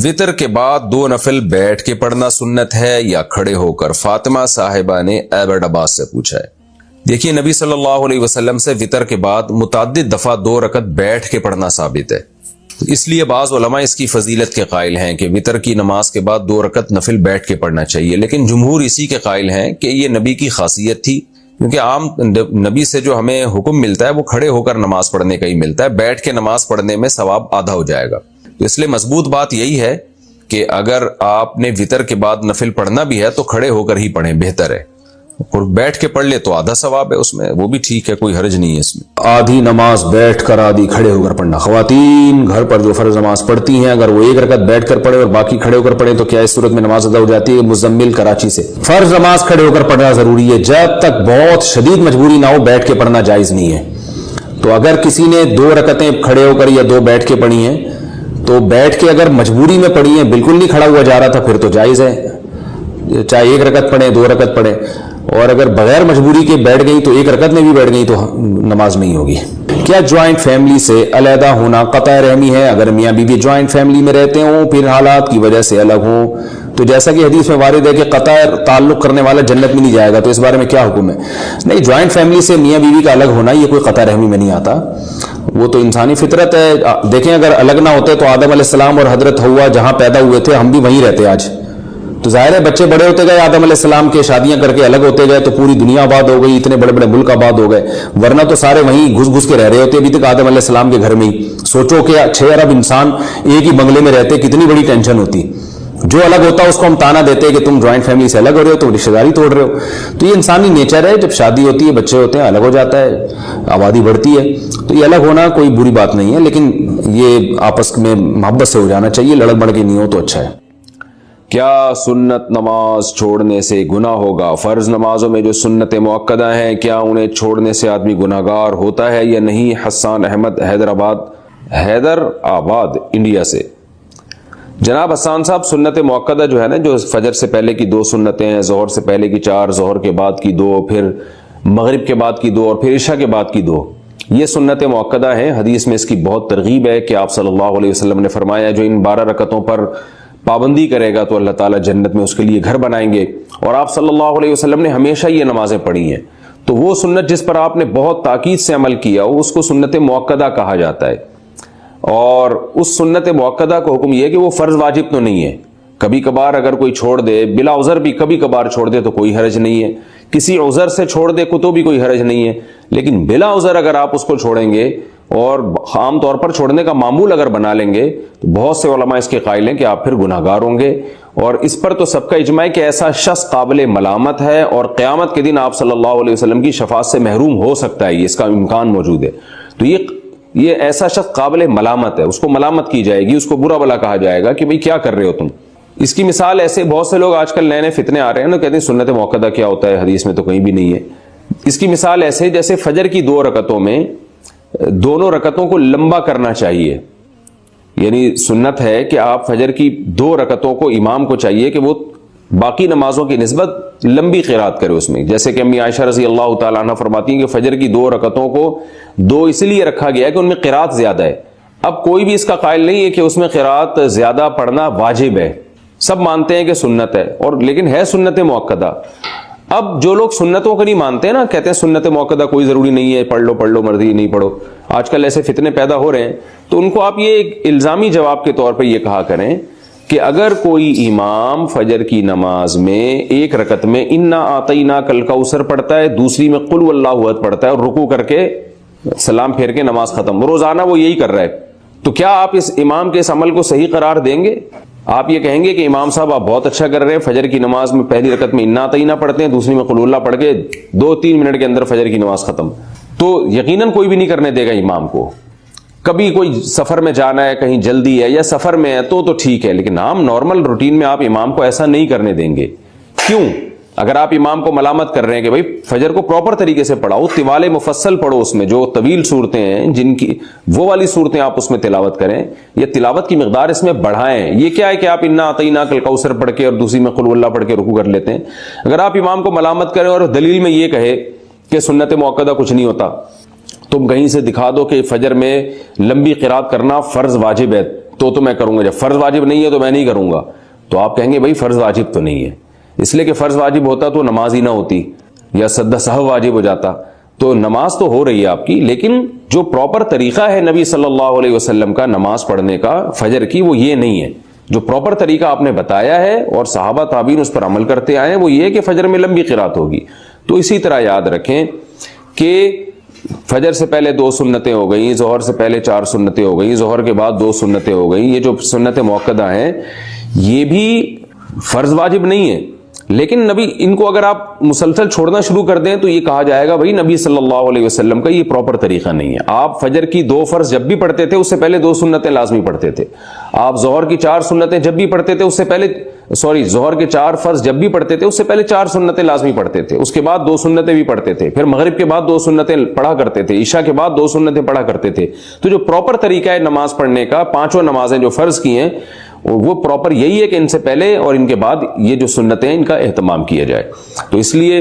وطر کے بعد 2 نفل بیٹھ کے پڑھنا سنت ہے یا کھڑے ہو کر؟ فاطمہ صاحبہ نے ایبٹ عباس سے پوچھا ہے۔ دیکھیے نبی صلی اللہ علیہ وسلم سے وطر کے بعد متعدد دفعہ 2 رکعت بیٹھ کے پڑھنا ثابت ہے، اس لیے بعض علماء اس کی فضیلت کے قائل ہیں کہ وطر کی نماز کے بعد 2 رکعت نفل بیٹھ کے پڑھنا چاہیے، لیکن جمہور اسی کے قائل ہیں کہ یہ نبی کی خاصیت تھی، کیونکہ عام نبی سے جو ہمیں حکم ملتا ہے وہ کھڑے ہو کر نماز پڑھنے کا ہی ملتا ہے، بیٹھ کے نماز پڑھنے میں ثواب آدھا ہو جائے گا۔ تو اس لیے مضبوط بات یہی ہے کہ اگر آپ نے وطر کے بعد نفل پڑھنا بھی ہے تو کھڑے ہو کر ہی پڑھیں، بہتر ہے، اور بیٹھ کے پڑھ لے تو آدھا ثواب ہے اس میں، وہ بھی ٹھیک ہے، کوئی حرج نہیں ہے اس میں۔ آدھی نماز بیٹھ کر آدھی کھڑے ہو کر پڑھنا۔ خواتین گھر پر جو فرض نماز پڑھتی ہیں اگر وہ 1 رکعت بیٹھ کر پڑھے اور باقی کھڑے ہو کر پڑھیں تو کیا اس صورت میں نماز ادا ہو جاتی ہے؟ مزمل کراچی سے۔ فرض نماز کھڑے ہو کر پڑھنا ضروری ہے، جب تک بہت شدید مجبوری نہ ہو بیٹھ کے پڑھنا جائز نہیں ہے۔ تو اگر کسی نے 2 رکعتیں کھڑے ہو کر یا 2 بیٹھ کے پڑھی ہیں تو بیٹھ کے اگر مجبوری میں پڑھی ہیں، بالکل نہیں کھڑا ہوا جا رہا تھا، پھر تو جائز ہے، چاہے 1 رکعت پڑھیں 2 رکعت پڑھیں، اور اگر بغیر مجبوری کے بیٹھ گئی تو 1 رکعت میں بھی بیٹھ گئی تو نماز نہیں ہوگی۔ کیا جوائنٹ فیملی سے علیحدہ ہونا قطع رحمی ہے؟ اگر میاں بیوی جوائنٹ فیملی میں رہتے ہوں پھر حالات کی وجہ سے الگ ہوں تو جیسا کہ حدیث میں وارد ہے کہ قطع تعلق کرنے والا جنت میں نہیں جائے گا، تو اس بارے میں کیا حکم ہے؟ نہیں، جوائنٹ فیملی سے میاں بیوی کا الگ ہونا یہ کوئی قطع رحمی میں نہیں آتا، وہ تو انسانی فطرت ہے۔ دیکھیں اگر الگ نہ ہوتے تو آدم علیہ السلام اور حضرت حوا جہاں پیدا ہوئے تھے ہم بھی وہیں رہتے آج، تو ظاہر ہے بچے بڑے ہوتے گئے، آدم علیہ السلام کے شادیاں کر کے الگ ہوتے گئے تو پوری دنیا آباد ہو گئی، اتنے بڑے بڑے ملک آباد ہو گئے، ورنہ تو سارے وہیں گھس گھس کے رہ رہے ہوتے ابھی تک آدم علیہ السلام کے گھر میں ہی۔ سوچو کہ 6 ارب انسان ایک ہی بنگلے میں رہتے، کتنی بڑی ٹینشن ہوتی۔ جو الگ ہوتا اس کو ہم تانا دیتے کہ تم جوائنٹ فیملی سے الگ ہو رہے ہو، تم رشتہ داری توڑ رہے ہو۔ تو یہ انسانی نیچر ہے، جب شادی ہوتی ہے بچے ہوتے ہیں الگ ہو جاتا ہے، آبادی بڑھتی ہے، تو یہ الگ ہونا کوئی بری بات نہیں ہے، لیکن یہ آپس میں محبت سے ہو جانا چاہیے، لڑ بڑھ کے نہیں ہو تو اچھا ہے۔ کیا سنت نماز چھوڑنے سے گناہ ہوگا؟ فرض نمازوں میں جو سنت مؤکدہ ہیں کیا انہیں چھوڑنے سے آدمی گناہگار ہوتا ہے یا نہیں؟ حسان احمد حیدرآباد انڈیا سے۔ جناب حسان صاحب، سنت مؤکدہ جو ہے نا، جو فجر سے پہلے کی 2 سنتیں ہیں، ظہر سے پہلے کی 4، ظہر کے بعد کی 2، پھر مغرب کے بعد کی 2 اور پھر عشاء کے بعد کی 2، یہ سنت مؤکدہ ہیں۔ حدیث میں اس کی بہت ترغیب ہے کہ آپ صلی اللہ علیہ وسلم نے فرمایا جو ان 12 رکعتوں پر پابندی کرے گا تو اللہ تعالیٰ جنت میں اس کے لیے گھر بنائیں گے، اور آپ صلی اللہ علیہ وسلم نے ہمیشہ یہ نمازیں پڑھی ہیں، تو وہ سنت جس پر آپ نے بہت تاکید سے عمل کیا اس کو سنت مؤکدہ کہا جاتا ہے۔ اور اس سنت مؤکدہ کو حکم یہ ہے کہ وہ فرض واجب تو نہیں ہے، کبھی کبھار اگر کوئی چھوڑ دے، بلا عذر بھی کبھی کبھار چھوڑ دے تو کوئی حرج نہیں ہے، کسی عذر سے چھوڑ دے تو بھی کوئی حرج نہیں ہے، لیکن بلا عذر اگر آپ اس کو چھوڑیں گے اور عام طور پر چھوڑنے کا معمول اگر بنا لیں گے تو بہت سے علماء اس کے قائل ہیں کہ آپ پھر گناہگار ہوں گے، اور اس پر تو سب کا اجماع ہے کہ ایسا شخص قابل ملامت ہے اور قیامت کے دن آپ صلی اللہ علیہ وسلم کی شفاعت سے محروم ہو سکتا ہے، اس کا امکان موجود ہے۔ تو یہ ایسا شخص قابل ملامت ہے، اس کو ملامت کی جائے گی، اس کو برا بلا کہا جائے گا کہ بھئی کیا کر رہے ہو تم۔ اس کی مثال ایسے بہت سے لوگ آج کل نئے نئے فتنے آ رہے ہیں نا، کہتے ہیں سنت مؤکدہ کیا ہوتا ہے، حدیث میں تو کہیں بھی نہیں ہے۔ اس کی مثال ایسے جیسے فجر کی 2 رکعتوں میں دونوں رکعتوں کو لمبا کرنا چاہیے، یعنی سنت ہے کہ آپ فجر کی 2 رکعتوں کو امام کو چاہیے کہ وہ باقی نمازوں کی نسبت لمبی قرات کرے اس میں، جیسے کہ امی عائشہ رضی اللہ تعالیٰ عنہ فرماتی ہیں کہ فجر کی 2 رکعتوں کو 2 اس لیے رکھا گیا ہے کہ ان میں قرات زیادہ ہے۔ اب کوئی بھی اس کا قائل نہیں ہے کہ اس میں قرات زیادہ پڑھنا واجب ہے، سب مانتے ہیں کہ سنت ہے، اور لیکن ہے سنت مؤکدہ۔ اب جو لوگ سنتوں کو نہیں مانتے ہیں نا، کہتے ہیں سنت مؤکدہ کوئی ضروری نہیں ہے، پڑھ لو مرضی نہیں پڑھو، آج کل ایسے فتنے پیدا ہو رہے ہیں، تو ان کو آپ یہ ایک الزامی جواب کے طور پہ یہ کہا کریں کہ اگر کوئی امام فجر کی نماز میں 1 رکعت میں انا اعطیناک الکوثر پڑھتا ہے، دوسری میں قل واللہ احد پڑھتا ہے اور رکوع کر کے سلام پھیر کے نماز ختم، روزانہ وہ یہی کر رہا ہے، تو کیا آپ اس امام کے اس عمل کو صحیح قرار دیں گے؟ آپ یہ کہیں گے کہ امام صاحب آپ بہت اچھا کر رہے ہیں، فجر کی نماز میں پہلی رکعت میں انا اعطیناک پڑھتے ہیں، دوسری میں قل اللہ پڑھ کے 2-3 منٹ کے اندر فجر کی نماز ختم، تو یقیناً کوئی بھی نہیں کرنے دے گا امام کو۔ کبھی کوئی سفر میں جانا ہے، کہیں جلدی ہے یا سفر میں ہے تو ٹھیک ہے، لیکن عام نارمل روٹین میں آپ امام کو ایسا نہیں کرنے دیں گے۔ کیوں؟ اگر آپ امام کو ملامت کر رہے ہیں کہ بھائی فجر کو پراپر طریقے سے پڑھاؤ، طوال مفصل پڑھو، اس میں جو طویل صورتیں ہیں جن کی وہ والی صورتیں آپ اس میں تلاوت کریں، یا تلاوت کی مقدار اس میں بڑھائیں۔ یہ کیا ہے کہ آپ انا اعطیناک الکوثر پڑھ کے اور دوسری میں قل اللہ پڑھ کے رکوع کر لیتے ہیں۔ اگر آپ امام کو ملامت کریں اور دلیل میں یہ کہے کہ سنت مؤکدہ کچھ نہیں ہوتا، تم کہیں سے دکھا دو کہ فجر میں لمبی قرات کرنا فرض واجب ہے، تو میں کروں گا, جب فرض واجب نہیں ہے تو میں نہیں کروں گا. تو آپ کہیں گے بھائی فرض واجب تو نہیں ہے, اس لیے کہ فرض واجب ہوتا تو نماز ہی نہ ہوتی, یا سجدہ سہو واجب ہو جاتا. تو نماز تو ہو رہی ہے آپ کی, لیکن جو پراپر طریقہ ہے نبی صلی اللہ علیہ وسلم کا نماز پڑھنے کا فجر کی, وہ یہ نہیں ہے. جو پراپر طریقہ آپ نے بتایا ہے اور صحابہ تابعین اس پر عمل کرتے آئے ہیں, وہ یہ کہ فجر میں لمبی قرات ہوگی. تو اسی طرح یاد رکھیں کہ فجر سے پہلے 2 سنتیں ہو گئیں, ظہر سے پہلے 4 سنتیں ہو گئیں, ظہر کے بعد 2 سنتیں ہو گئیں. یہ جو سنتیں مؤکدہ ہیں یہ بھی فرض واجب نہیں ہے, لیکن نبی ان کو اگر آپ مسلسل چھوڑنا شروع کر دیں تو یہ کہا جائے گا بھائی نبی صلی اللہ علیہ وسلم کا یہ پراپر طریقہ نہیں ہے. آپ فجر کی 2 فرض جب بھی پڑھتے تھے اس سے پہلے 2 سنتیں لازمی پڑھتے تھے. آپ ظہر کی 4 سنتیں جب بھی پڑھتے تھے اس سے پہلے ظہر کے 4 فرض جب بھی پڑھتے تھے اس سے پہلے 4 سنتیں لازمی پڑھتے تھے, اس کے بعد 2 سنتیں بھی پڑھتے تھے, پھر مغرب کے بعد 2 سنتیں پڑھا کرتے تھے, عشاء کے بعد 2 سنتیں پڑھا کرتے تھے. تو جو پراپر طریقہ ہے نماز پڑھنے کا, 5 نمازیں جو فرض کی ہیں وہ پراپر یہی ہے کہ ان سے پہلے اور ان کے بعد یہ جو سنتیں ان کا اہتمام کیا جائے. تو اس لیے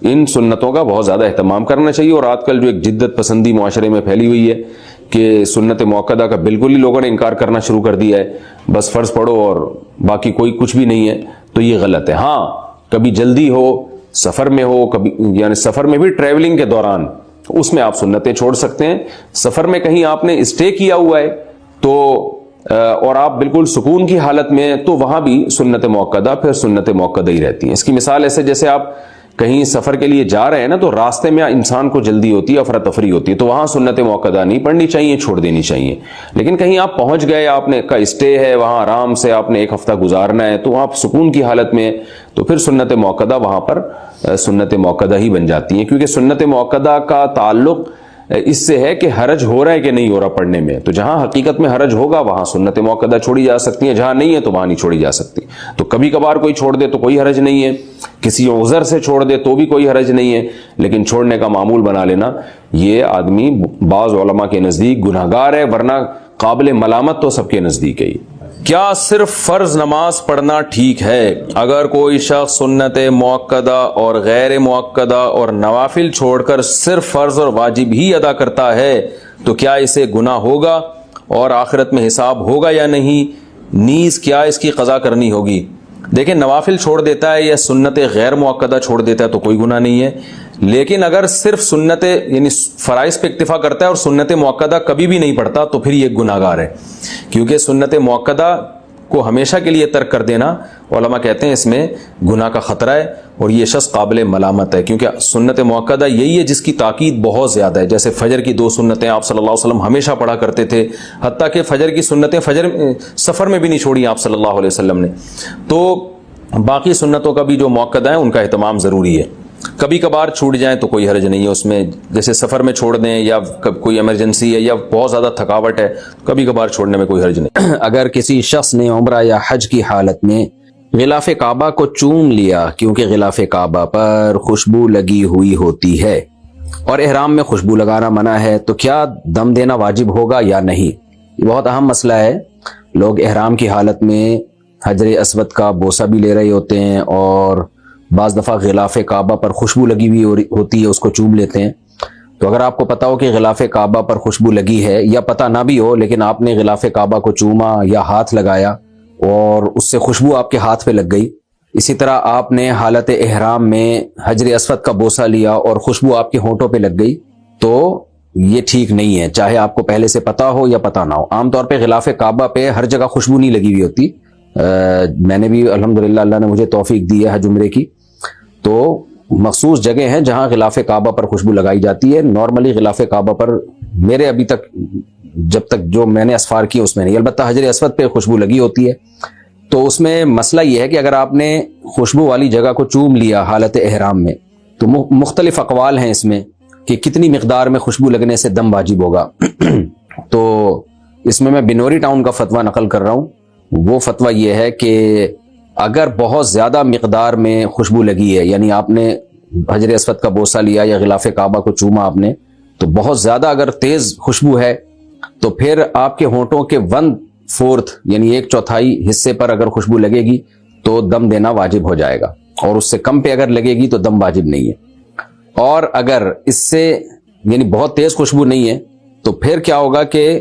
ان سنتوں کا بہت زیادہ اہتمام کرنا چاہیے. اور آج کل جو ایک جدت پسندی معاشرے میں پھیلی ہوئی ہے کہ سنت مؤکدہ کا بالکل ہی لوگوں نے انکار کرنا شروع کر دیا ہے, بس فرض پڑھو اور باقی کوئی کچھ بھی نہیں ہے, تو یہ غلط ہے. ہاں کبھی جلدی ہو, سفر میں ہو, کبھی یعنی سفر میں بھی ٹریولنگ کے دوران, اس میں آپ سنتیں چھوڑ سکتے ہیں. سفر میں کہیں آپ نے اسٹے کیا ہوا ہے تو اور آپ بالکل سکون کی حالت میں, تو وہاں بھی سنت مؤکدہ پھر سنت مؤکدہ ہی رہتی ہیں. اس کی مثال ایسے جیسے آپ کہیں سفر کے لیے جا رہے ہیں نا, تو راستے میں انسان کو جلدی ہوتی ہے, افراتفری ہوتی ہے, تو وہاں سنت مؤکدہ نہیں پڑھنی چاہیے, چھوڑ دینی چاہیے. لیکن کہیں آپ پہنچ گئے, آپ نے کا اسٹے ہے وہاں, آرام سے آپ نے 1 ہفتہ گزارنا ہے, تو آپ سکون کی حالت میں, تو پھر سنت مؤکدہ وہاں پر سنت مؤکدہ ہی بن جاتی ہیں. کیونکہ سنت مؤکدہ کا تعلق اس سے ہے کہ حرج ہو رہا ہے کہ نہیں ہو رہا پڑھنے میں. تو جہاں حقیقت میں حرج ہوگا وہاں سنت مؤکدہ چھوڑی جا سکتی ہیں, جہاں نہیں ہے تو وہاں نہیں چھوڑی جا سکتی. تو کبھی کبھار کوئی چھوڑ دے تو کوئی حرج نہیں ہے, کسی عذر سے چھوڑ دے تو بھی کوئی حرج نہیں ہے, لیکن چھوڑنے کا معمول بنا لینا یہ آدمی بعض علماء کے نزدیک گناہگار ہے, ورنہ قابل ملامت تو سب کے نزدیک ہے. کیا صرف فرض نماز پڑھنا ٹھیک ہے؟ اگر کوئی شخص سنت مؤکدہ اور غیر مؤکدہ اور نوافل چھوڑ کر صرف فرض اور واجب ہی ادا کرتا ہے تو کیا اسے گناہ ہوگا اور آخرت میں حساب ہوگا یا نہیں؟ نیز کیا اس کی قضا کرنی ہوگی؟ دیکھیں, نوافل چھوڑ دیتا ہے یا سنت غیر مؤکدہ چھوڑ دیتا ہے تو کوئی گناہ نہیں ہے, لیکن اگر صرف سنت یعنی فرائض پہ اکتفا کرتا ہے اور سنت مؤکدہ کبھی بھی نہیں پڑھتا تو پھر یہ گناہگار ہے. کیونکہ سنت مؤکدہ کو ہمیشہ کے لیے ترک کر دینا, علماء کہتے ہیں اس میں گناہ کا خطرہ ہے اور یہ شخص قابل ملامت ہے. کیونکہ سنت مؤکدہ یہی ہے جس کی تاکید بہت زیادہ ہے. جیسے فجر کی 2 سنتیں آپ صلی اللہ علیہ وسلم ہمیشہ پڑھا کرتے تھے, حتیٰ کہ فجر کی سنتیں سفر میں بھی نہیں چھوڑی آپ صلی اللہ علیہ وسلم نے. تو باقی سنتوں کا بھی جو مؤکدہ ہیں ان کا اہتمام ضروری ہے. کبھی کبھار چھوٹ جائیں تو کوئی حرج نہیں ہے اس میں, جیسے سفر میں چھوڑ دیں یا کوئی ایمرجنسی ہے یا بہت زیادہ تھکاوٹ ہے, کبھی کبھار چھوڑنے میں کوئی حرج نہیں. اگر کسی شخص نے عمرہ یا حج کی حالت میں غلاف کعبہ کو چوم لیا کیونکہ غلاف کعبہ پر خوشبو لگی ہوئی ہوتی ہے اور احرام میں خوشبو لگانا منع ہے, تو کیا دم دینا واجب ہوگا یا نہیں؟ یہ بہت اہم مسئلہ ہے. لوگ احرام کی حالت میں حجر اسود کا بوسہ بھی لے رہے ہوتے ہیں اور بعض دفعہ غلاف کعبہ پر خوشبو لگی ہوئی ہوتی ہے, اس کو چوم لیتے ہیں. تو اگر آپ کو پتا ہو کہ غلاف کعبہ پر خوشبو لگی ہے, یا پتہ نہ بھی ہو لیکن آپ نے غلاف کعبہ کو چوما یا ہاتھ لگایا اور اس سے خوشبو آپ کے ہاتھ پہ لگ گئی, اسی طرح آپ نے حالت احرام میں حجر اسود کا بوسہ لیا اور خوشبو آپ کے ہونٹوں پہ لگ گئی, تو یہ ٹھیک نہیں ہے, چاہے آپ کو پہلے سے پتا ہو یا پتا نہ ہو. عام طور پہ غلاف کعبہ پہ ہر جگہ خوشبو نہیں لگی ہوئی ہوتی. میں نے بھی الحمدللہ اللہ نے مجھے توفیق دی ہے حج عمرے کی, تو مخصوص جگہ ہیں جہاں غلاف کعبہ پر خوشبو لگائی جاتی ہے. نارملی غلاف کعبہ پر میرے ابھی تک جب تک جو میں نے اسفار کی اس میں نہیں, البتہ حجر اسود پہ خوشبو لگی ہوتی ہے. تو اس میں مسئلہ یہ ہے کہ اگر آپ نے خوشبو والی جگہ کو چوم لیا حالت احرام میں, تو مختلف اقوال ہیں اس میں کہ کتنی مقدار میں خوشبو لگنے سے دم واجب ہوگا. تو اس میں بنوری ٹاؤن کا فتویٰ نقل کر رہا ہوں. وہ فتویٰ یہ ہے کہ اگر بہت زیادہ مقدار میں خوشبو لگی ہے, یعنی آپ نے حجر اسود کا بوسہ لیا یا غلاف کعبہ کو چوما آپ نے, تو بہت زیادہ اگر تیز خوشبو ہے تو پھر آپ کے ہونٹوں کے 1/4 یعنی 1/4 حصے پر اگر خوشبو لگے گی تو دم دینا واجب ہو جائے گا, اور اس سے کم پہ اگر لگے گی تو دم واجب نہیں ہے. اور اگر اس سے یعنی بہت تیز خوشبو نہیں ہے تو پھر کیا ہوگا کہ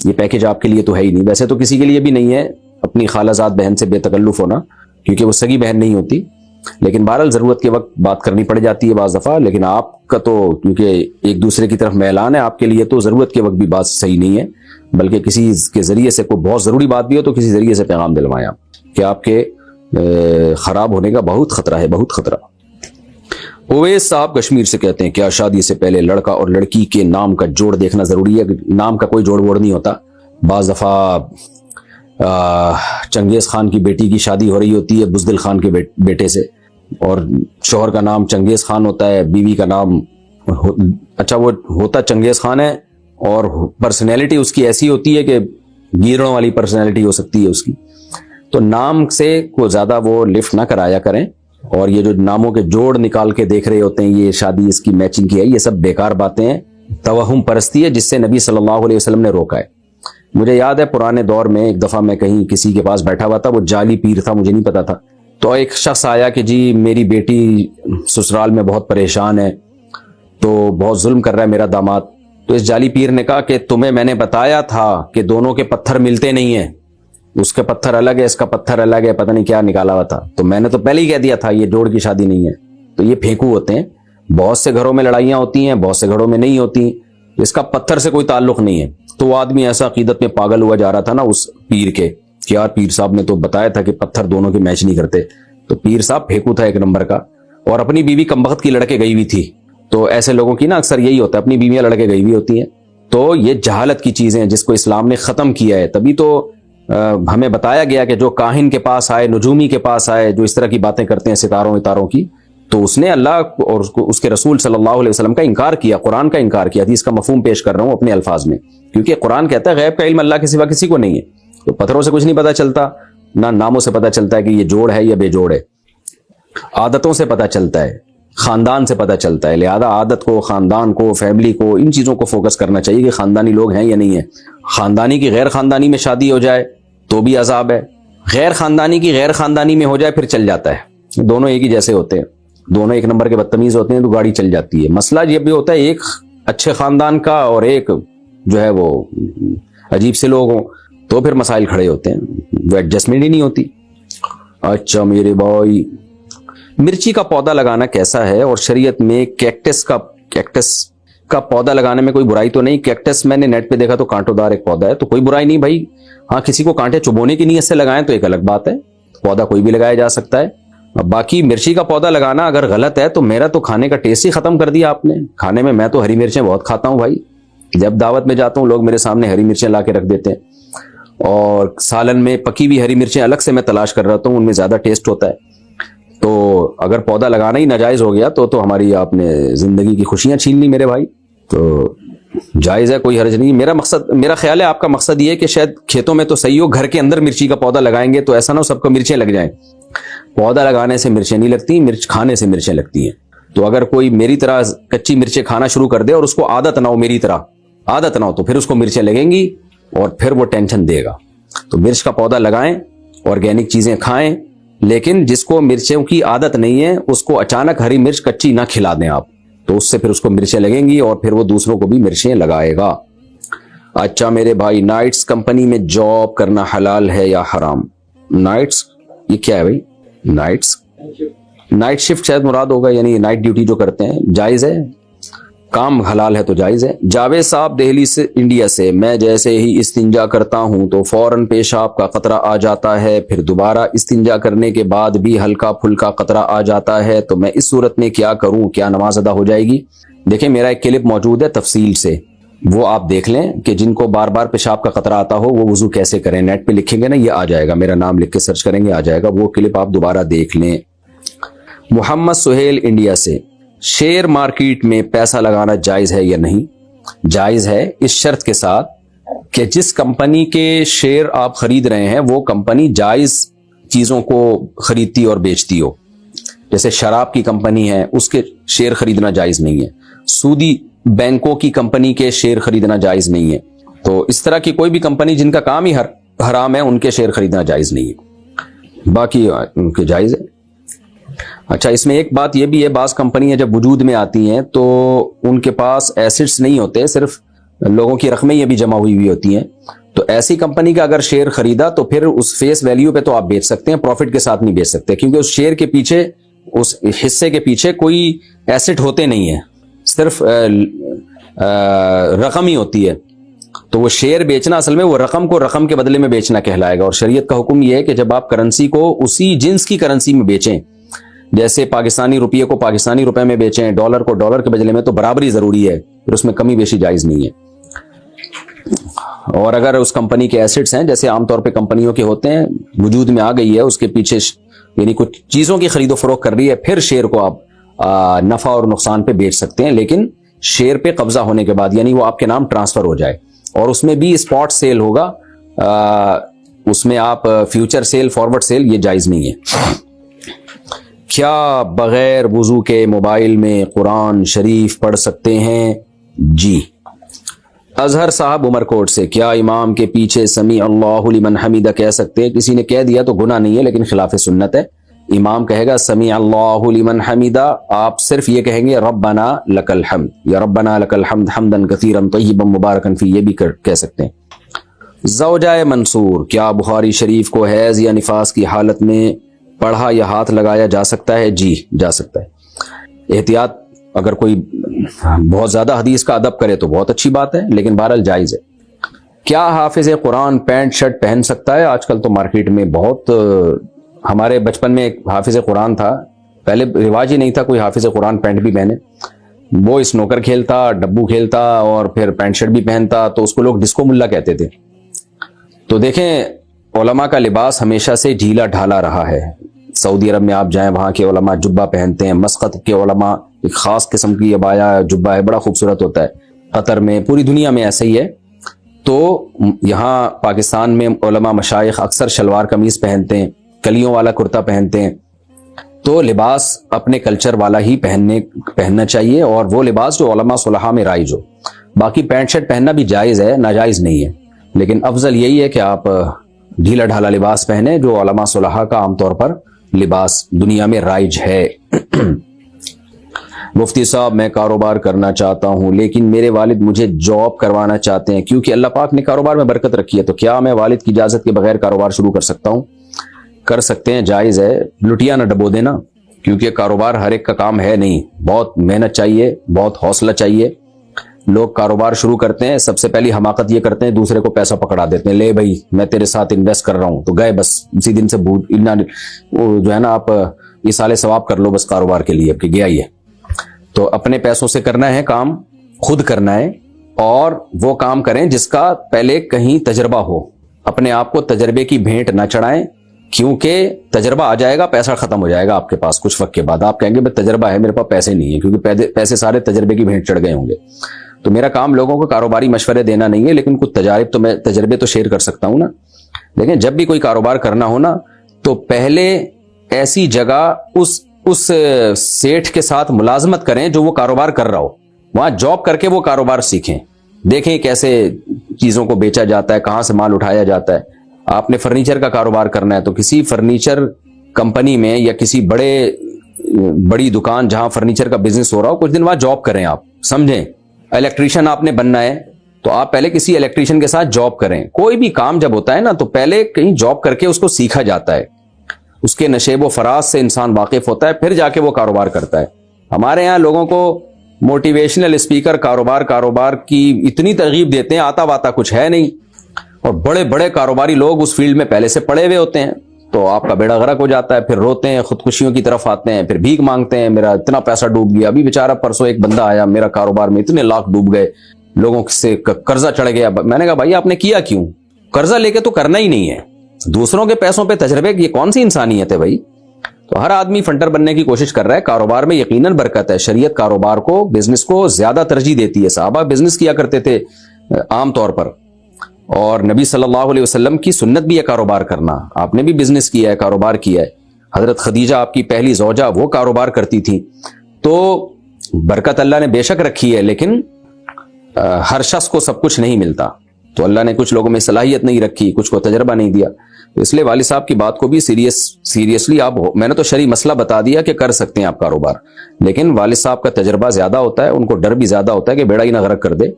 یہ پیکج آپ کے لیے تو ہے ہی نہیں. ویسے تو کسی کے لیے بھی نہیں ہے اپنی خالہ زاد بہن سے بے تکلف ہونا, کیونکہ وہ سگی بہن نہیں ہوتی, لیکن بہرحال ضرورت کے وقت بات کرنی پڑ جاتی ہے بعض دفعہ. لیکن آپ کا تو کیونکہ ایک دوسرے کی طرف میلان ہے, آپ کے لیے تو ضرورت کے وقت بھی بات صحیح نہیں ہے, بلکہ کسی کے ذریعے سے کوئی بہت ضروری بات بھی ہو تو کسی ذریعے سے پیغام دلوائیں آپ کہ آپ کے خراب ہونے کا بہت خطرہ ہے, بہت خطرہ. اویس صاحب کشمیر سے کہتے ہیں کیا شادی سے پہلے لڑکا اور لڑکی کے نام کا جوڑ دیکھنا ضروری ہے؟ نام کا کوئی جوڑ ووڑ نہیں ہوتا. بعض دفعہ چنگیز خان کی بیٹی کی شادی ہو رہی ہوتی ہے بزدل خان کے بیٹے سے, اور شوہر کا نام چنگیز خان ہوتا ہے, بیوی کا نام اچھا وہ ہوتا چنگیز خان ہے, اور پرسنالٹی اس کی ایسی ہوتی ہے کہ گیروں والی پرسنالٹی ہو سکتی ہے اس کی. تو نام سے کو زیادہ وہ لفٹ نہ کرایا کریں, اور یہ جو ناموں کے جوڑ نکال کے دیکھ رہے ہوتے ہیں یہ شادی اس کی میچنگ کی ہے, یہ سب بیکار باتیں ہیں, توہم پرستی ہے جس سے نبی صلی اللہ علیہ وسلم نے روکا ہے. مجھے یاد ہے پرانے دور میں ایک دفعہ میں کہیں کسی کے پاس بیٹھا ہوا تھا, وہ جعلی پیر تھا, مجھے نہیں پتا تھا. تو ایک شخص آیا کہ جی میری بیٹی سسرال میں بہت پریشان ہے, تو بہت ظلم کر رہا ہے میرا داماد. تو اس جعلی پیر نے کہا کہ تمہیں میں نے بتایا تھا کہ دونوں کے پتھر ملتے نہیں ہیں, اس کا پتھر الگ ہے اس کا پتھر الگ ہے, پتہ نہیں کیا نکالا ہوا تھا. تو میں نے تو پہلے ہی کہہ دیا تھا یہ جوڑ کی شادی نہیں ہے. تو یہ پھینکو ہوتے ہیں, بہت سے گھروں میں لڑائیاں ہوتی ہیں, بہت سے گھروں میں نہیں ہوتی, اس کا پتھر سے کوئی تعلق نہیں ہے. تو وہ آدمی ایسا عقیدت میں پاگل ہوا جا رہا تھا نا اس پیر کے کہ یار پیر صاحب نے تو بتایا تھا کہ پتھر دونوں کے میچ نہیں کرتے. تو پیر صاحب پھینکو تھا ایک نمبر کا, اور اپنی بیوی کمبخت کی لڑکے گئی ہوئی تھی. تو ایسے لوگوں کی نا اکثر یہی ہوتا ہے, اپنی بیویاں لڑکے گئی ہوئی ہوتی ہیں. تو یہ جہالت کی چیزیں ہیں جس کو اسلام نے ختم کیا ہے. تبھی تو ہمیں بتایا گیا کہ جو کاہن کے پاس آئے, نجومی کے پاس آئے, جو اس طرح کی باتیں کرتے ہیں ستاروں اتاروں کی, تو اس نے اللہ اور اس کے رسول صلی اللہ علیہ وسلم کا انکار کیا, قرآن کا انکار کیا. حدیث کا مفہوم پیش کر رہا ہوں اپنے الفاظ میں, کیونکہ قرآن کہتا ہے غیب کا علم اللہ کے سوا کسی کو نہیں ہے. تو پتھروں سے کچھ نہیں پتا چلتا, نہ ناموں سے پتا چلتا ہے کہ یہ جوڑ ہے یا بے جوڑ ہے, عادتوں سے پتا چلتا ہے, خاندان سے پتا چلتا ہے. لہذا عادت کو, خاندان کو, فیملی کو, ان چیزوں کو فوکس کرنا چاہیے کہ خاندانی لوگ ہیں یا نہیں ہیں. خاندانی کی غیر خاندانی میں شادی ہو جائے تو بھی عذاب ہے, غیر خاندانی کی غیر خاندانی میں ہو جائے پھر چل جاتا ہے. دونوں ایک ہی جیسے ہوتے ہیں, دونوں ایک نمبر کے بدتمیز ہوتے ہیں تو گاڑی چل جاتی ہے. مسئلہ یہ بھی ہوتا ہے ایک اچھے خاندان کا اور ایک جو ہے وہ عجیب سے لوگ ہوں, تو پھر مسائل کھڑے ہوتے ہیں, وہ ایڈجسٹمنٹ ہی نہیں ہوتی. اچھا میرے بھائی, مرچی کا پودا لگانا کیسا ہے, اور شریعت میں کیکٹس کا پودا لگانے میں کوئی برائی تو نہیں؟ کیکٹس میں نے نیٹ پہ دیکھا تو کانٹوں دار ایک پودا ہے, تو کوئی برائی نہیں بھائی. ہاں کسی کو کانٹے چبونے کی نیت سے لگائیں تو ایک الگ بات ہے, پودا کوئی بھی لگایا جا سکتا ہے. باقی مرچی کا پودا لگانا اگر غلط ہے تو میرا تو کھانے کا ٹیسٹ ہی ختم کر دیا آپ نے. کھانے میں تو ہری مرچیں بہت کھاتا ہوں بھائی, جب دعوت میں جاتا ہوں لوگ میرے سامنے ہری مرچیں لا کے رکھ دیتے ہیں, اور سالن میں پکی ہوئی ہری مرچیں الگ سے میں تلاش کر رہا ہوں, ان میں زیادہ ٹیسٹ ہوتا ہے. تو اگر پودا لگانا ہی ناجائز ہو گیا تو ہماری آپ نے زندگی کی خوشیاں چھین لی میرے بھائی. تو جائز ہے, کوئی حرج نہیں. میرا خیال ہے آپ کا مقصد یہ ہے کہ شاید کھیتوں میں تو صحیح ہو, گھر کے اندر مرچی کا پودا لگائیں گے تو ایسا نہ ہو سب کو مرچیں لگ جائیں. پودا لگانے سے مرچیں نہیں لگتی, مرچ کھانے سے مرچیں لگتی ہیں. تو اگر کوئی میری طرح کچی مرچیں کھانا شروع کر دے اور اس کو عادت نہ ہو, میری طرح عادت نہ ہو, تو پھر اس کو مرچیں لگیں گی اور پھر وہ ٹینشن دے گا. تو مرچ کا پودا لگائیں, آرگینک چیزیں کھائیں, لیکن جس کو مرچوں کی عادت نہیں ہے اس کو اچانک ہری مرچ کچی نہ کھلا دیں آپ, تو اس سے پھر اس کو مرچیں لگیں گی اور پھر وہ دوسروں کو بھی مرچیں لگائے گا. اچھا میرے بھائی, نائٹس کمپنی میں جاب کرنا حلال ہے یا حرام؟ نائٹس یہ کیا ہے بھائی؟ نائٹ شفٹ شاید مراد ہوگا, یعنی نائٹ ڈیوٹی جو کرتے ہیں. جائز ہے, کام حلال ہے تو جائز ہے. جاوید صاحب دہلی سے, انڈیا سے, میں جیسے ہی استنجا کرتا ہوں تو فوراً پیشاب کا قطرہ آ جاتا ہے, پھر دوبارہ استنجا کرنے کے بعد بھی ہلکا پھلکا قطرہ آ جاتا ہے, تو میں اس صورت میں کیا کروں, کیا نماز ادا ہو جائے گی؟ دیکھیں میرا ایک کلپ موجود ہے تفصیل سے, وہ آپ دیکھ لیں کہ جن کو بار بار پیشاب کا قطرہ آتا ہو وہ وضو کیسے کریں. نیٹ پہ لکھیں گے نا, یہ آ جائے گا, میرا نام لکھ کے سرچ کریں گے آ جائے گا, وہ کلپ آپ دوبارہ دیکھ لیں. محمد سہیل انڈیا سے, شیئر مارکیٹ میں پیسہ لگانا جائز ہے یا نہیں؟ جائز ہے, اس شرط کے ساتھ کہ جس کمپنی کے شیئر آپ خرید رہے ہیں وہ کمپنی جائز چیزوں کو خریدتی اور بیچتی ہو. جیسے شراب کی کمپنی ہے, اس کے شیئر خریدنا جائز نہیں ہے. سودی بینکوں کی کمپنی کے شیئر خریدنا جائز نہیں ہے. تو اس طرح کی کوئی بھی کمپنی جن کا کام ہی حرام ہے ان کے شیئر خریدنا جائز نہیں ہے, باقی ان کے جائز ہے. اچھا اس میں ایک بات یہ بھی ہے, بعض کمپنیاں جب وجود میں آتی ہیں تو ان کے پاس ایسٹس نہیں ہوتے, صرف لوگوں کی رقمیں یہ بھی جمع ہوئی ہوتی ہیں. تو ایسی کمپنی کا اگر شیئر خریدا تو پھر اس فیس ویلیو پہ تو آپ بیچ سکتے ہیں, پروفٹ کے ساتھ نہیں بیچ سکتے, کیونکہ اس شیئر کے پیچھے, اس حصے کے پیچھے کوئی ایسٹ ہوتے نہیں ہیں, صرف رقم ہی ہوتی ہے. تو وہ شیئر بیچنا اصل میں وہ رقم کو رقم کے بدلے میں بیچنا کہلائے گا. اور شریعت کا حکم یہ ہے کہ جب آپ کرنسی کو اسی جنس کی کرنسی میں بیچیں, جیسے پاکستانی روپیے کو پاکستانی روپے میں بیچیں, ڈالر کو ڈالر کے بدلے میں, تو برابری ضروری ہے, پھر اس میں کمی بیشی جائز نہیں ہے. اور اگر اس کمپنی کے ایسٹس ہیں, جیسے عام طور پہ کمپنیوں کے ہوتے ہیں, وجود میں آ گئی ہے, اس کے پیچھے یعنی کچھ چیزوں کی خرید و فروخت کر رہی ہے, پھر شیئر کو آپ نفع اور نقصان پہ بیچ سکتے ہیں, لیکن شیئر پہ قبضہ ہونے کے بعد, یعنی وہ آپ کے نام ٹرانسفر ہو جائے. اور اس میں بھی اسپاٹ سیل ہوگا, اس میں آپ فیوچر سیل, فارورڈ سیل, یہ جائز نہیں ہے. کیا بغیر وضو کے موبائل میں قرآن شریف پڑھ سکتے ہیں؟ جی. اظہر صاحب عمر کوٹ سے, کیا امام کے پیچھے سمیع اللہ لمن حمیدہ کہہ سکتے ہیں؟ کسی نے کہہ دیا تو گناہ نہیں ہے, لیکن خلاف سنت ہے. امام کہے گا سمیع اللہ لمن حمیدہ, آپ صرف یہ کہیں گے ربنا لک الحمد یا ربنا لک الحمد حمدا کثیرا طیبا مبارکا فی, یہ بھی کہہ سکتے ہیں. زوجہ منصور, کیا بخاری شریف کو حیض یا نفاس کی حالت میں پڑھا یا ہاتھ لگایا جا سکتا ہے؟ جی جا سکتا ہے. احتیاط, اگر کوئی بہت زیادہ حدیث کا ادب کرے تو بہت اچھی بات ہے, لیکن بہرحال جائز ہے. کیا حافظ قرآن پینٹ شرٹ پہن سکتا ہے؟ آج کل تو مارکیٹ میں بہت, ہمارے بچپن میں ایک حافظ قرآن تھا, پہلے رواج ہی نہیں تھا کوئی حافظ قرآن پینٹ بھی پہنے. وہ اسنوکر کھیلتا, ڈبو کھیلتا اور پھر پینٹ شرٹ بھی پہنتا, تو اس کو لوگ ڈسکو ملا کہتے تھے. تو دیکھیں, علماء کا لباس ہمیشہ سے ڈھیلا ڈھالا رہا ہے. سعودی عرب میں آپ جائیں, وہاں کے علماء جبہ پہنتے ہیں. مسقط کے علماء ایک خاص قسم کی عبایا جبہ ہے, بڑا خوبصورت ہوتا ہے. قطر میں, پوری دنیا میں ایسا ہی ہے. تو یہاں پاکستان میں علماء مشائخ اکثر شلوار قمیض پہنتے ہیں, کلیوں والا کرتا پہنتے ہیں. تو لباس اپنے کلچر والا ہی پہننا چاہیے, اور وہ لباس جو علماء صلحاء میں رائج ہو. باقی پینٹ شرٹ پہننا بھی جائز ہے, ناجائز نہیں ہے, لیکن افضل یہی ہے کہ آپ ڈھیلا ڈھالا لباس پہنے جو علماء صلحاء کا عام طور پر لباس دنیا میں رائج ہے. مفتی صاحب, میں کاروبار کرنا چاہتا ہوں, لیکن میرے والد مجھے جاب کروانا چاہتے ہیں, کیونکہ اللہ پاک نے کاروبار میں برکت رکھی ہے, تو کیا میں والد کی اجازت کے بغیر کاروبار شروع کر سکتا ہوں؟ کر سکتے ہیں, جائز ہے. لٹیا نہ ڈبو دینا, کیونکہ کاروبار ہر ایک کا کام ہے نہیں, بہت محنت چاہیے, بہت حوصلہ چاہیے. لوگ کاروبار شروع کرتے ہیں, سب سے پہلی حماقت یہ کرتے ہیں, دوسرے کو پیسہ پکڑا دیتے ہیں, لے بھائی میں تیرے ساتھ انویسٹ کر رہا ہوں, تو گئے بس اسی دن سے جو ہے نا, آپ ایصال ثواب کر لو بس کاروبار کے لیے, اب کہ گیا ہی ہے. تو اپنے پیسوں سے کرنا ہے کام, خود کرنا ہے, اور وہ کام کریں جس کا پہلے کہیں تجربہ ہو. اپنے آپ کو تجربے کی بھیٹ نہ چڑھائیں, کیونکہ تجربہ آ جائے گا, پیسہ ختم ہو جائے گا آپ کے پاس کچھ وقت کے بعد. آپ کہیں گے بھائی تجربہ ہے, میرے پاس پیسے نہیں ہیں, کیونکہ پیسے سارے تجربے کی بھیٹ چڑھ گئے ہوں گے. تو میرا کام لوگوں کو کاروباری مشورے دینا نہیں ہے, لیکن کچھ تجربے تو شیئر کر سکتا ہوں نا. لیکن جب بھی کوئی کاروبار کرنا ہو نا, تو پہلے ایسی جگہ اس سیٹھ کے ساتھ ملازمت کریں جو وہ کاروبار کر رہا ہو, وہاں جاب کر کے وہ کاروبار سیکھیں, دیکھیں کیسے چیزوں کو بیچا جاتا ہے, کہاں سے مال اٹھایا جاتا ہے. آپ نے فرنیچر کا کاروبار کرنا ہے, تو کسی فرنیچر کمپنی میں یا کسی بڑی دکان جہاں فرنیچر کا بزنس ہو رہا ہو, کچھ دن وہاں جاب کریں. آپ سمجھیں, الیکٹریشین آپ نے بننا ہے تو آپ پہلے کسی الیکٹریشین کے ساتھ جاب کریں. کوئی بھی کام جب ہوتا ہے نا, تو پہلے کہیں جاب کر کے اس کو سیکھا جاتا ہے, اس کے نشیب و فراز سے انسان واقف ہوتا ہے, پھر جا کے وہ کاروبار کرتا ہے. ہمارے یہاں لوگوں کو موٹیویشنل اسپیکر کاروبار کی اتنی ترغیب دیتے ہیں, آتا واتا کچھ ہے نہیں, اور بڑے بڑے کاروباری لوگ اس فیلڈ میں پہلے سے پڑے ہوئے ہوتے ہیں, تو آپ کا بیڑا غرق ہو جاتا ہے. پھر روتے ہیں, خودکشیوں کی طرف آتے ہیں, پھر بھیک مانگتے ہیں, میرا اتنا پیسہ ڈوب گیا. ابھی بیچارہ پرسوں ایک بندہ آیا, میرا کاروبار میں اتنے لاکھ ڈوب گئے, لوگوں سے قرضہ چڑھ گیا. میں نے کہا بھائی آپ نے کیا کیوں؟ قرضہ لے کے تو کرنا ہی نہیں ہے, دوسروں کے پیسوں پہ تجربے, یہ کون سی انسانیت ہے بھائی؟ تو ہر آدمی فنڈر بننے کی کوشش کر رہا ہے. کاروبار میں یقیناً برکت ہے, شریعت کاروبار کو, بزنس کو زیادہ ترجیح دیتی ہے. صحابہ بزنس کیا کرتے تھے عام طور پر, اور نبی صلی اللہ علیہ وسلم کی سنت بھی ہے کاروبار کرنا. آپ نے بھی بزنس کیا ہے, کاروبار کیا ہے. حضرت خدیجہ آپ کی پہلی زوجہ, وہ کاروبار کرتی تھی. تو برکت اللہ نے بے شک رکھی ہے, لیکن ہر شخص کو سب کچھ نہیں ملتا. تو اللہ نے کچھ لوگوں میں صلاحیت نہیں رکھی, کچھ کو تجربہ نہیں دیا. تو اس لیے والد صاحب کی بات کو بھی سیریسلی آپ, میں نے تو شرعی مسئلہ بتا دیا کہ کر سکتے ہیں آپ کاروبار, لیکن والد صاحب کا تجربہ زیادہ ہوتا ہے, ان کو ڈر بھی زیادہ ہوتا ہے کہ بیڑا ہی نہ غرق کر دے.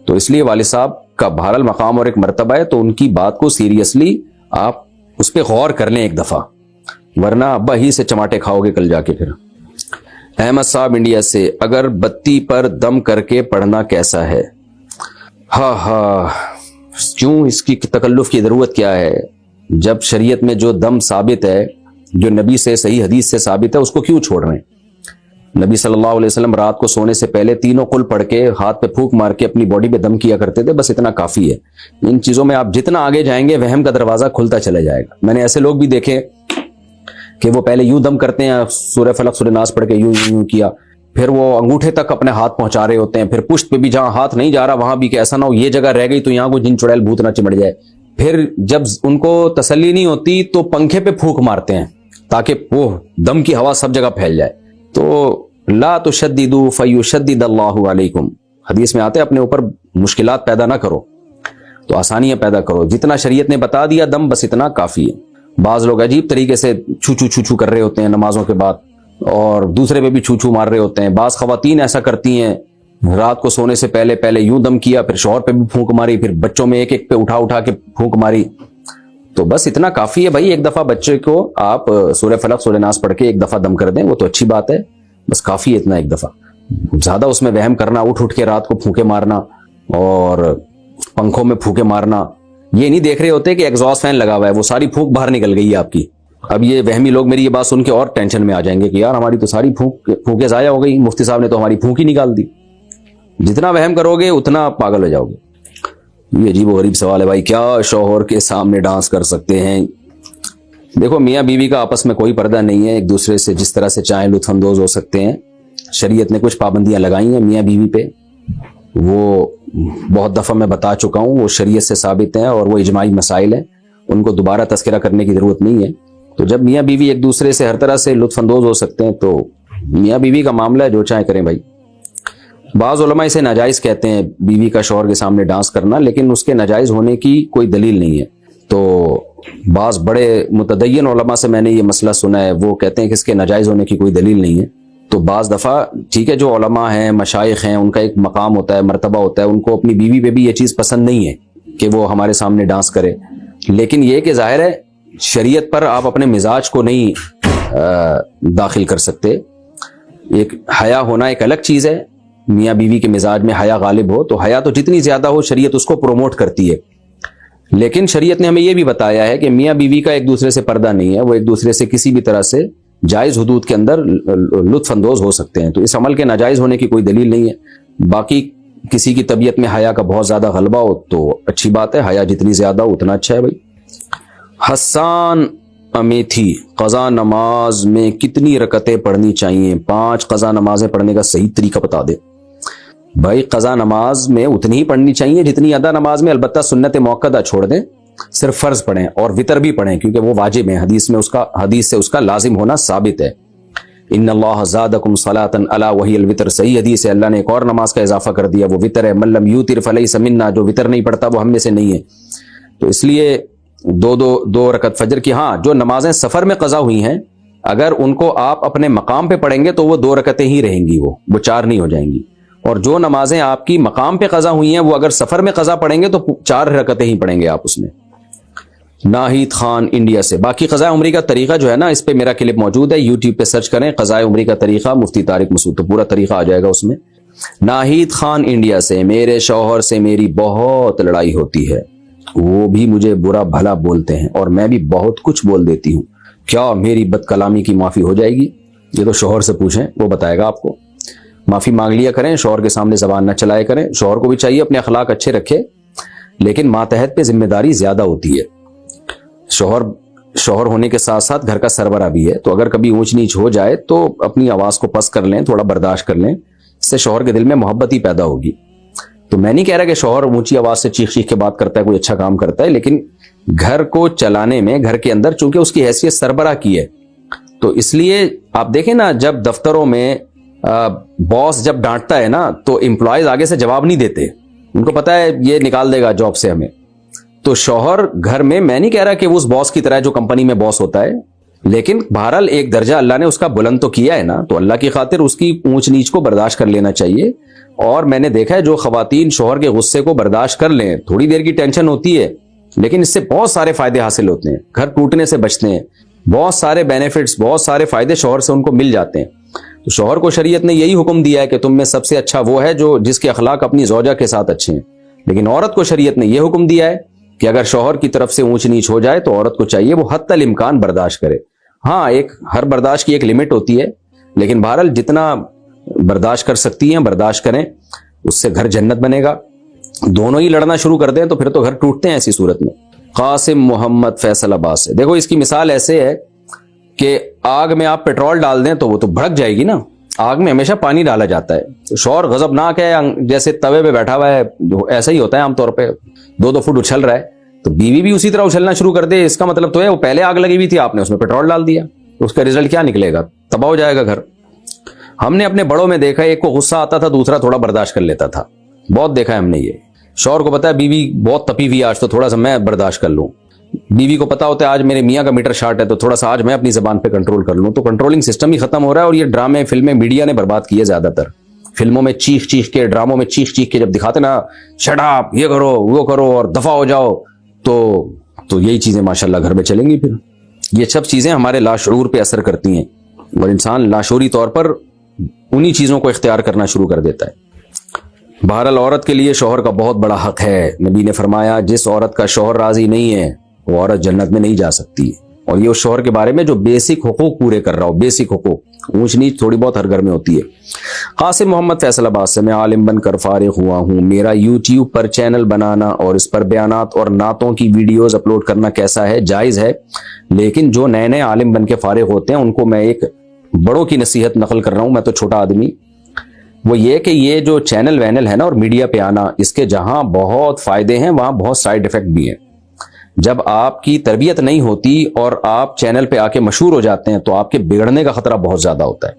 تو اس لیے والد صاحب کا بہرحال مقام اور ایک مرتبہ ہے، تو ان کی بات کو سیریسلی آپ اس پہ غور کر لیں ایک دفعہ، ورنہ ابا ہی سے چماٹے کھاؤ گے کل جا کے پھر۔ احمد صاحب انڈیا سے، اگر بتی پر دم کر کے پڑھنا کیسا ہے؟ ہاں کیوں اس کی تکلف کی ضرورت کیا ہے؟ جب شریعت میں جو دم ثابت ہے، جو نبی سے صحیح حدیث سے ثابت ہے، اس کو کیوں چھوڑ رہے ہیں؟ نبی صلی اللہ علیہ وسلم رات کو سونے سے پہلے تینوں قل پڑھ کے ہاتھ پہ پھونک مار کے اپنی باڈی پہ دم کیا کرتے تھے، بس اتنا کافی ہے۔ ان چیزوں میں آپ جتنا آگے جائیں گے وہم کا دروازہ کھلتا چلا جائے گا۔ میں نے ایسے لوگ بھی دیکھے کہ وہ پہلے یوں دم کرتے ہیں، سورہ فلق سورہ ناس پڑھ کے یوں کیا، پھر وہ انگوٹھے تک اپنے ہاتھ پہنچا رہے ہوتے ہیں، پھر پشت پہ بھی جہاں ہاتھ نہیں جا رہا وہاں بھی کہ ایسا نہ ہو یہ جگہ رہ گئی تو یہاں کوئی جن چڑیل بھوت نہ چمٹ جائے۔ پھر جب ان کو تسلی نہیں ہوتی تو پنکھے پہ پھونک مارتے ہیں تاکہ وہ دم کی ہوا سب جگہ پھیل جائے۔ تو لا تشددوا فیشدد اللہ علیکم، حدیث میں آتے اپنے اوپر مشکلات پیدا نہ کرو، تو آسانیاں پیدا کرو۔ جتنا شریعت نے بتا دیا دم بس اتنا کافی ہے۔ بعض لوگ عجیب طریقے سے چھو کر رہے ہوتے ہیں نمازوں کے بعد، اور دوسرے پہ بھی چھو مار رہے ہوتے ہیں۔ بعض خواتین ایسا کرتی ہیں، رات کو سونے سے پہلے یوں دم کیا، پھر شوہر پہ بھی پھونک ماری، پھر بچوں میں ایک پہ اٹھا کے پھونک ماری۔ تو بس اتنا کافی ہے بھائی، ایک دفعہ بچے کو آپ سورہ فلق سورہ ناس پڑھ کے ایک دفعہ دم کر دیں، وہ تو اچھی بات ہے، بس کافی ہے اتنا ایک دفعہ۔ زیادہ اس میں وہم کرنا، اٹھ کے رات کو پھونکے مارنا اور پنکھوں میں پھونکے مارنا، یہ نہیں دیکھ رہے ہوتے کہ ایگزاسٹ فین لگا ہوا ہے، وہ ساری پھونک باہر نکل گئی ہے آپ کی۔ اب یہ وہمی لوگ میری یہ بات سن کے اور ٹینشن میں آ جائیں گے کہ یار ہماری تو ساری پھونکیں ضائع ہو گئی، مفتی صاحب نے تو ہماری پھونک ہی نکال دی۔ جتنا وہم کرو گے اتنا پاگل ہو جاؤ گے۔ یہ عجیب و غریب سوال ہے بھائی، کیا شوہر کے سامنے ڈانس کر سکتے ہیں؟ دیکھو میاں بیوی کا آپس میں کوئی پردہ نہیں ہے، ایک دوسرے سے جس طرح سے چاہیں لطف اندوز ہو سکتے ہیں۔ شریعت نے کچھ پابندیاں لگائی ہیں میاں بیوی پہ، وہ بہت دفعہ میں بتا چکا ہوں، وہ شریعت سے ثابت ہیں اور وہ اجماعی مسائل ہیں، ان کو دوبارہ تذکرہ کرنے کی ضرورت نہیں ہے۔ تو جب میاں بیوی ایک دوسرے سے ہر طرح سے لطف اندوز ہو سکتے ہیں تو میاں بیوی کا معاملہ ہے، جو چاہیں کریں بھائی۔ بعض علماء اسے ناجائز کہتے ہیں بیوی کا شوہر کے سامنے ڈانس کرنا، لیکن اس کے ناجائز ہونے کی کوئی دلیل نہیں ہے۔ تو بعض بڑے متدین علماء سے میں نے یہ مسئلہ سنا ہے، وہ کہتے ہیں کہ اس کے ناجائز ہونے کی کوئی دلیل نہیں ہے۔ تو بعض دفعہ ٹھیک ہے، جو علماء ہیں مشائخ ہیں ان کا ایک مقام ہوتا ہے، مرتبہ ہوتا ہے، ان کو اپنی بیوی پہ بھی یہ چیز پسند نہیں ہے کہ وہ ہمارے سامنے ڈانس کرے، لیکن یہ کہ ظاہر ہے شریعت پر آپ اپنے مزاج کو نہیں داخل کر سکتے۔ ایک حیا ہونا ایک الگ چیز ہے، میاں بیوی کے مزاج میں حیا غالب ہو تو حیا تو جتنی زیادہ ہو شریعت اس کو پروموٹ کرتی ہے، لیکن شریعت نے ہمیں یہ بھی بتایا ہے کہ میاں بیوی کا ایک دوسرے سے پردہ نہیں ہے، وہ ایک دوسرے سے کسی بھی طرح سے جائز حدود کے اندر لطف اندوز ہو سکتے ہیں، تو اس عمل کے ناجائز ہونے کی کوئی دلیل نہیں ہے۔ باقی کسی کی طبیعت میں حیا کا بہت زیادہ غلبہ ہو تو اچھی بات ہے، حیا جتنی زیادہ ہو اتنا اچھا ہے بھائی۔ حسان امیتھی، قضا نماز میں کتنی رکعتیں پڑھنی چاہیے؟ 5 قضا نمازیں پڑھنے کا صحیح طریقہ بتا دے بھائی۔ قضا نماز میں اتنی ہی پڑھنی چاہیے جتنی ادا نماز میں، البتہ سنت موقدہ چھوڑ دیں، صرف فرض پڑھیں اور وتر بھی پڑھیں کیونکہ وہ واجب ہے، حدیث سے اس کا لازم ہونا ثابت ہے۔ ان اللہ زادکم صلاۃ الا وہی الوتر، صحیح حدیث ہے، اللہ نے ایک اور نماز کا اضافہ کر دیا، وہ وتر ہے۔ من لم یوتر فلیس منا، جو وتر نہیں پڑھتا وہ ہم میں سے نہیں ہے۔ تو اس لیے دو رکعت فجر کی، ہاں جو نمازیں سفر میں قضا ہوئی ہیں اگر ان کو آپ اپنے مقام پہ پڑھیں گے تو وہ 2 رکعتیں ہی رہیں گی، وہ 4 نہیں ہو جائیں گی، اور جو نمازیں آپ کی مقام پہ قضا ہوئی ہیں وہ اگر سفر میں قضا پڑھیں گے تو 4 رکعتیں ہی پڑھیں گے آپ اس میں۔ ناہید خان انڈیا سے، باقی قضاء عمری کا طریقہ جو ہے نا، اس پہ میرا کلپ موجود ہے، یوٹیوب پہ سرچ کریں قضاء عمری کا طریقہ مفتی طارق مسعود، تو پورا طریقہ آ جائے گا اس میں۔ ناہید خان انڈیا سے، میرے شوہر سے میری بہت لڑائی ہوتی ہے، وہ بھی مجھے برا بھلا بولتے ہیں اور میں بھی بہت کچھ بول دیتی ہوں، کیا میری بد کلامی کی معافی ہو جائے گی؟ یہ تو شوہر سے پوچھیں، وہ بتائے گا آپ کو۔ معافی مانگ لیا کریں، شوہر کے سامنے زبان نہ چلائے کریں، شوہر کو بھی چاہیے اپنے اخلاق اچھے رکھے، لیکن ماتحت پہ ذمہ داری زیادہ ہوتی ہے۔ شوہر ہونے کے ساتھ ساتھ گھر کا سربراہ بھی ہے، تو اگر کبھی اونچ نیچ ہو جائے تو اپنی آواز کو پست کر لیں، تھوڑا برداشت کر لیں، اس سے شوہر کے دل میں محبت ہی پیدا ہوگی۔ تو میں نہیں کہہ رہا کہ شوہر اونچی آواز سے چیخ کے بات کرتا ہے کوئی اچھا کام کرتا ہے، لیکن گھر کو چلانے میں، گھر کے اندر چونکہ اس کی حیثیت سربراہ کی ہے، تو اس لیے آپ دیکھیں نا، جب دفتروں میں باس جب ڈانٹتا ہے نا تو امپلائیز آگے سے جواب نہیں دیتے، ان کو پتا ہے یہ نکال دے گا جاب سے ہمیں۔ تو شوہر گھر میں، میں نہیں کہہ رہا کہ وہ اس باس کی طرح جو کمپنی میں باس ہوتا ہے، لیکن بہرحال ایک درجہ اللہ نے اس کا بلند تو کیا ہے نا, تو اللہ کی خاطر اس کی اونچ نیچ کو برداشت کر لینا چاہیے. اور میں نے دیکھا ہے جو خواتین شوہر کے غصے کو برداشت کر لیں, تھوڑی دیر کی ٹینشن ہوتی ہے لیکن اس سے بہت سارے فائدے حاصل ہوتے ہیں, گھر ٹوٹنے سے بچتے ہیں, بہت سارے بینیفٹس, بہت سارے فائدے شوہر سے ان کو مل جاتے ہیں. تو شوہر کو شریعت نے یہی حکم دیا ہے کہ تم میں سب سے اچھا وہ ہے جو جس کے اخلاق اپنی زوجہ کے ساتھ اچھے ہیں. لیکن عورت کو شریعت نے یہ حکم دیا ہے کہ اگر شوہر کی طرف سے اونچ نیچ ہو جائے تو عورت کو چاہیے وہ حتی الامکان برداشت کرے. ہاں, ہر برداشت کی ایک لمٹ ہوتی ہے, لیکن بہرحال جتنا برداشت کر سکتی ہیں برداشت کریں, اس سے گھر جنت بنے گا. دونوں ہی لڑنا شروع کر دیں تو پھر تو گھر ٹوٹتے ہیں ایسی صورت میں. قاسم محمد فیصل آباد سے, دیکھو اس کی مثال ایسے ہے کہ آگ میں آپ پیٹرول ڈال دیں تو وہ تو بھڑک جائے گی نا, آگ میں ہمیشہ پانی ڈالا جاتا ہے. شوہر غضبناک ہے, جیسے توے پہ بیٹھا ہوا ہے, ایسا ہی ہوتا ہے عام طور پہ, 2 فٹ اچھل رہا ہے, تو بیوی بھی اسی طرح اچھلنا شروع کر دے, اس کا مطلب تو ہے وہ پہلے آگ لگی ہوئی تھی, آپ نے اس میں پیٹرول ڈال دیا, تو اس کا رزلٹ کیا نکلے گا؟ تباہ ہو جائے گا گھر. ہم نے اپنے بڑوں میں دیکھا, ایک کو غصہ آتا تھا, دوسرا تھوڑا برداشت کر لیتا تھا. بہت دیکھا ہے ہم نے یہ. شوہر کو پتا ہے بیوی بہت تپی ہوئی آج, تو تھوڑا سا میں برداشت کر لوں. بیوی کو پتا ہوتا ہے آج میرے میاں کا میٹر شارٹ ہے, تو تھوڑا سا آج میں اپنی زبان پہ کنٹرول کر لوں. تو کنٹرولنگ سسٹم ہی ختم ہو رہا ہے, اور یہ ڈرامے فلمیں میڈیا نے برباد کیے. زیادہ تر فلموں میں چیخ چیخ کے, ڈراموں میں چیخ چیخ کے جب دکھاتے نا, شٹ اپ, یہ کرو وہ کرو اور دفع ہو جاؤ, تو یہی چیزیں ماشاءاللہ گھر میں چلیں گی. پھر یہ سب چیزیں ہمارے لاشعور پہ اثر کرتی ہیں, اور انسان لاشعوری طور پر انہی چیزوں کو اختیار کرنا شروع کر دیتا ہے. بہرحال عورت کے لیے شوہر کا بہت بڑا حق ہے. نبی نے فرمایا جس عورت کا شوہر راضی نہیں ہے وہ عورت جنت میں نہیں جا سکتی. اور یہ اس شوہر کے بارے میں جو بیسک حقوق پورے کر رہا ہو, بیسک حقوق, اونچ نیچ تھوڑی بہت ہر گھر میں ہوتی ہے. قاسم محمد فیصل آباد سے, میں عالم بن کر فارغ ہوا ہوں. میرا یوٹیوب پر چینل بنانا اور اس پر بیانات اور نعتوں کی ویڈیوز اپلوڈ کرنا کیسا ہے؟ جائز ہے, لیکن جو نئے نئے عالم بن کے فارغ ہوتے ہیں ان کو میں ایک بڑوں کی نصیحت نقل کر رہا ہوں, میں تو چھوٹا آدمی. وہ یہ کہ یہ جو چینل وینل ہے نا اور میڈیا پہ آنا, اس کے جہاں بہت فائدے ہیں وہاں بہت سائیڈ ایفیکٹ بھی ہیں. جب آپ کی تربیت نہیں ہوتی اور آپ چینل پہ آ کے مشہور ہو جاتے ہیں تو آپ کے بگڑنے کا خطرہ بہت زیادہ ہوتا ہے.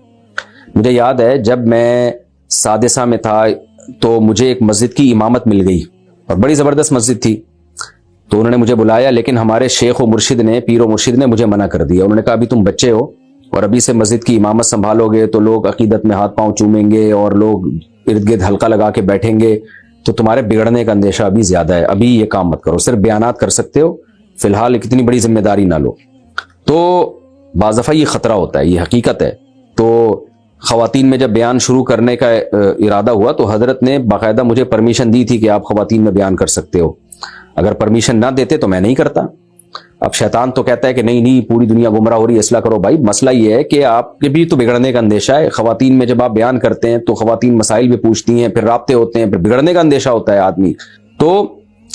مجھے یاد ہے جب میں سادسہ میں تھا تو مجھے ایک مسجد کی امامت مل گئی, اور بڑی زبردست مسجد تھی. تو انہوں نے مجھے بلایا, لیکن ہمارے شیخ و مرشد نے, پیر و مرشد نے مجھے منع کر دیا. انہوں نے کہا ابھی تم بچے ہو اور ابھی سے مسجد کی امامت سنبھالو گے تو لوگ عقیدت میں ہاتھ پاؤں چومیں گے اور لوگ ارد گرد حلقہ لگا کے بیٹھیں گے, تو تمہارے بگڑنے کا اندیشہ ابھی زیادہ ہے, ابھی یہ کام مت کرو, صرف بیانات کر سکتے ہو, فی الحال اتنی بڑی ذمہ داری نہ لو. تو بعض دفعہ یہ خطرہ ہوتا ہے, یہ حقیقت ہے. تو خواتین میں جب بیان شروع کرنے کا ارادہ ہوا تو حضرت نے باقاعدہ مجھے پرمیشن دی تھی کہ آپ خواتین میں بیان کر سکتے ہو. اگر پرمیشن نہ دیتے تو میں نہیں کرتا. اب شیطان تو کہتا ہے کہ نہیں پوری دنیا گمراہ ہو رہی ہے, اصلاح کرو. بھائی مسئلہ یہ ہے کہ آپ کے بھی تو بگڑنے کا اندیشہ ہے. خواتین میں جب آپ بیان کرتے ہیں تو خواتین مسائل بھی پوچھتی ہیں, پھر رابطے ہوتے ہیں, پھر بگڑنے کا اندیشہ ہوتا ہے آدمی. تو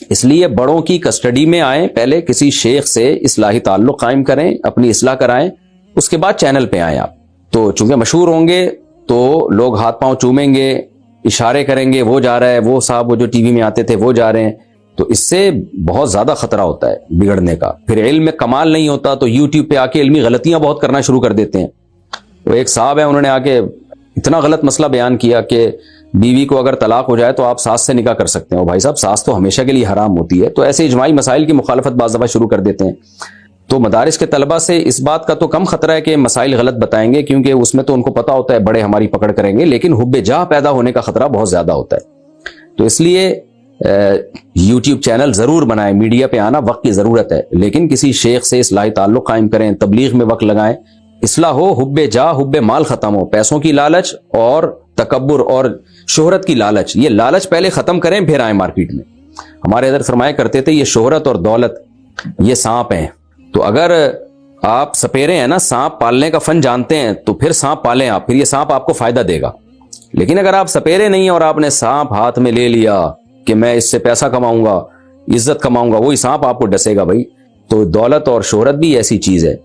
اس لیے بڑوں کی کسٹڈی میں آئیں, پہلے کسی شیخ سے اصلاحی تعلق قائم کریں, اپنی اصلاح کرائیں, اس کے بعد چینل پہ آئیں آپ. تو چونکہ مشہور ہوں گے تو لوگ ہاتھ پاؤں چومیں گے, اشارے کریں گے, وہ جا رہا ہے, وہ صاحب وہ جو ٹی وی میں آتے تھے وہ جا رہے ہیں, تو اس سے بہت زیادہ خطرہ ہوتا ہے بگڑنے کا. پھر علم میں کمال نہیں ہوتا تو یوٹیوب پہ آ کے علمی غلطیاں بہت کرنا شروع کر دیتے ہیں. وہ ایک صاحب ہیں, انہوں نے آ کے اتنا غلط مسئلہ بیان کیا کہ بیوی کو اگر طلاق ہو جائے تو آپ ساس سے نکاح کر سکتے ہیں. بھائی صاحب ساس تو ہمیشہ کے لیے حرام ہوتی ہے. تو ایسے اجماعی مسائل کی مخالفت بعض دفعہ شروع کر دیتے ہیں. تو مدارس کے طلبہ سے اس بات کا تو کم خطرہ ہے کہ مسائل غلط بتائیں گے, کیونکہ اس میں تو ان کو پتا ہوتا ہے بڑے ہماری پکڑ کریں گے, لیکن حب جاہ پیدا ہونے کا خطرہ بہت زیادہ ہوتا ہے. تو اس لیے یوٹیوب چینل ضرور بنائیں, میڈیا پہ آنا وقت کی ضرورت ہے, لیکن کسی شیخ سے اصلاحی تعلق قائم کریں, تبلیغ میں وقت لگائیں, اصلاح ہو, حب جاہ حب مال ختم ہو. پیسوں کی لالچ اور تکبر اور شہرت کی لالچ, یہ لالچ پہلے ختم کریں پھر آئیں مارکیٹ میں. ہمارے حضرت فرمایا کرتے تھے یہ شہرت اور دولت یہ سانپ ہیں. تو اگر آپ سپیرے ہیں نا, سانپ پالنے کا فن جانتے ہیں تو پھر سانپ پالیں آپ, پھر یہ سانپ آپ کو فائدہ دے گا. لیکن اگر آپ سپیرے نہیں ہیں اور آپ نے سانپ ہاتھ میں لے لیا کہ میں اس سے پیسہ کماؤں گا, عزت کماؤں گا, وہی سانپ آپ کو ڈسے گا بھائی. تو دولت اور شہرت بھی ایسی چیز ہے.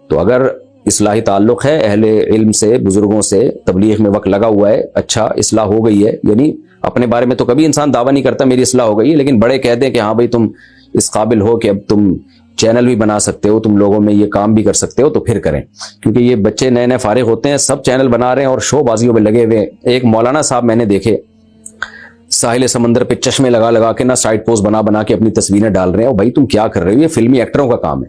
تو اگر اصلاحی تعلق ہے اہل علم سے, بزرگوں سے, تبلیغ میں وقت لگا ہوا ہے, اچھا اصلاح ہو گئی ہے, یعنی اپنے بارے میں تو کبھی انسان دعویٰ نہیں کرتا میری اصلاح ہو گئی ہے, لیکن بڑے کہہ دیں کہ ہاں بھائی تم اس قابل ہو کہ اب تم چینل بھی بنا سکتے ہو, تم لوگوں میں یہ کام بھی کر سکتے ہو, تو پھر کریں. کیونکہ یہ بچے نئے نئے فارغ ہوتے ہیں, سب چینل بنا رہے ہیں اور شو بازیوں میں لگے ہوئے. ایک مولانا صاحب میں نے دیکھے ساحل سمندر پہ چشمے لگا لگا کے نا سائڈ پوز بنا بنا کے اپنی تصویریں ڈال رہے ہیں. اور بھائی تم کیا کر رہے ہو, یہ فلمی ایکٹروں کا کام ہے.